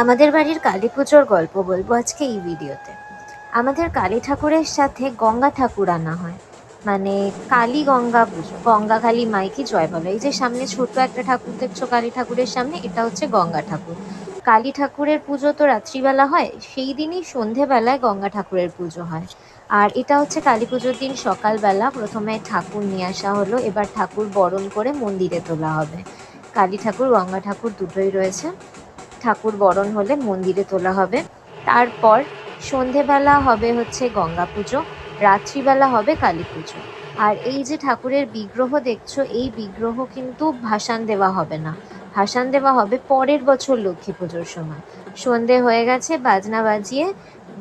আমাদের বাড়ির কালী পুজোর গল্প বলবো আজকে এই ভিডিওতে। আমাদের কালী ঠাকুরের সাথে গঙ্গা ঠাকুর আনা হয়, মানে কালী গঙ্গা পুজো, গঙ্গা কালী মাইকে জয় বলো। এই যে সামনে ছোট্ট একটা ঠাকুর দেখছো কালী ঠাকুরের সামনে, এটা হচ্ছে গঙ্গা ঠাকুর। কালী ঠাকুরের পুজো তো রাত্রিবেলা হয়, সেই দিনই সন্ধেবেলায় গঙ্গা ঠাকুরের পুজো হয়। আর এটা হচ্ছে কালী পুজোর দিন সকালবেলা প্রথমে ঠাকুর নিয়ে আসা হলো, এবার ঠাকুর বরণ করে মন্দিরে তোলা হবে। কালী ঠাকুর গঙ্গা ঠাকুর দুটোই রয়েছে। ঠাকুর বরণ হলে মন্দিরে তোলা হবে। তারপর সন্ধেবেলা হবে হচ্ছে গঙ্গা পুজো, রাত্রিবেলা হবে কালী পুজো। আর এই যে ঠাকুরের বিগ্রহ দেখছো, এই বিগ্রহ কিন্তু ভাসান দেওয়া হবে না, ভাসান দেওয়া হবে পরের বছর লক্ষ্মী পুজোর সময়। সন্ধে হয়ে গেছে, বাজনা বাজিয়ে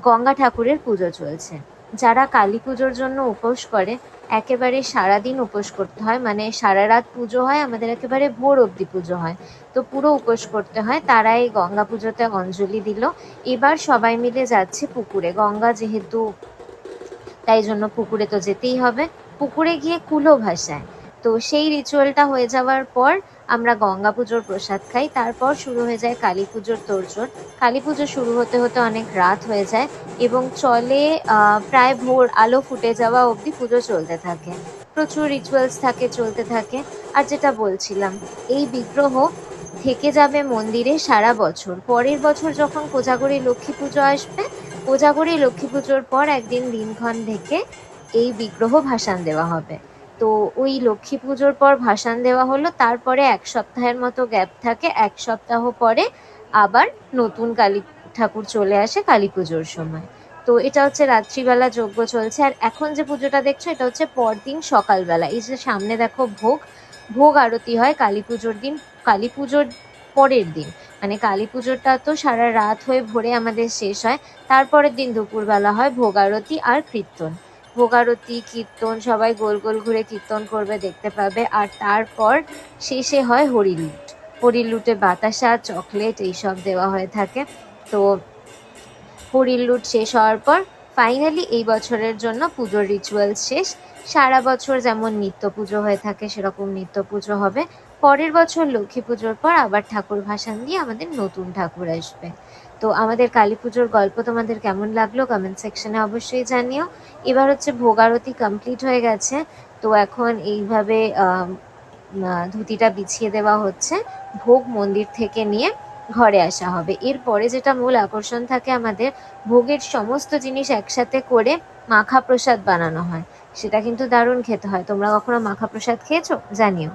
গঙ্গা ঠাকুরের পুজো চলছে। যারা কালী পুজোর জন্য উপোস করে, একেবারে সারাদিন উপোস করতে হয়, মানে সারা রাত পুজো হয়, আমাদের একেবারে ভোর অবধি পুজো হয়, তো পুরো উপোস করতে হয়। তারা এই গঙ্গা পুজোতে অঞ্জলি দিল। এবার সবাই মিলে যাচ্ছে পুকুরে, গঙ্গা যেহেতু, তাই জন্য পুকুরে তো যেতেই হবে। পুকুরে গিয়ে কুলো ভাসায়। তো সেই রিচুয়ালটা হয়ে যাওয়ার পর আমরা গঙ্গা পুজোর প্রসাদ খাই। তারপর শুরু হয়ে যায় কালী পুজোর তোড়জোড়। কালী পুজো শুরু হতে হতে অনেক রাত হয়ে যায় এবং চলে প্রায় ভোর আলো ফুটে যাওয়া অবধি পুজো চলতে থাকে। প্রচুর রিচুয়ালস থাকে, চলতে থাকে। আর যেটা বলছিলাম, এই বিগ্রহ থেকে যাবে মন্দিরে সারা বছর। পরের বছর যখন কোজাগরী লক্ষ্মী পুজো আসবে, কোজাগরী লক্ষ্মী পুজোর পর একদিন দিনক্ষণ থেকে এই বিগ্রহ ভাসান দেওয়া হবে। তো ওই লক্ষ্মী পুজোর পর ভাসান দেওয়া হলো, তারপরে 1 সপ্তাহের মতো গ্যাপ থাকে। 1 সপ্তাহ পরে আবার নতুন কালী ঠাকুর চলে আসে কালী পুজোর সময়। তো এটা হচ্ছে রাত্রিবেলা যজ্ঞ চলছে। আর এখন যে পুজোটা দেখছো, এটা হচ্ছে পরদিন সকালবেলা। এই যে সামনে দেখো ভোগ, ভোগ আরতি হয় কালী পুজোর দিন, কালী পুজোর পরের দিন। মানে কালী পুজোটা তো সারা রাত হয়ে ভোরে আমাদের শেষ হয়, তারপরের দিন দুপুরবেলা হয় ভোগ আরতি আর কীর্তন। ভোগ আরতি কীর্তন সবাই গোল গোল ঘুরে কীর্তন করবে, দেখতে পাবে। আর তারপর শেষে হয় হরিলুট। হরিলুটে বাতাসা, চকলেট এইসব দেওয়া হয়ে থাকে। তো হরিলুট শেষ হওয়ার পর ফাইনালি এই বছরের জন্য পুজোর রিচুয়াল শেষ। সারা বছর যেমন নিত্য পুজো হয়ে থাকে সেরকম নিত্য পুজো হবে। পরের বছর লক্ষ্মী পুজোর পর আবার ঠাকুর ভাসান দিয়ে আমাদের নতুন ঠাকুর আসবে। তো আমাদের কালী পুজোর গল্প তোমাদের কেমন লাগলো কমেন্ট সেকশনে অবশ্যই জানিও। এবার হচ্ছে ভোগ আরতি কমপ্লিট হয়ে গেছে, তো এখন এইভাবে ধুতিটা বিছিয়ে দেওয়া হচ্ছে। ভোগ মন্দির থেকে নিয়ে ঘরে আসা হবে। এরপরে যেটা মূল আকর্ষণ থাকে আমাদের, ভোগের সমস্ত জিনিস একসাথে করে মাখা প্রসাদ বানানো হয়। সেটা কিন্তু দারুণ খেতে হয়। তোমরা কখনো মাখা প্রসাদ খেয়েছো? জানিও।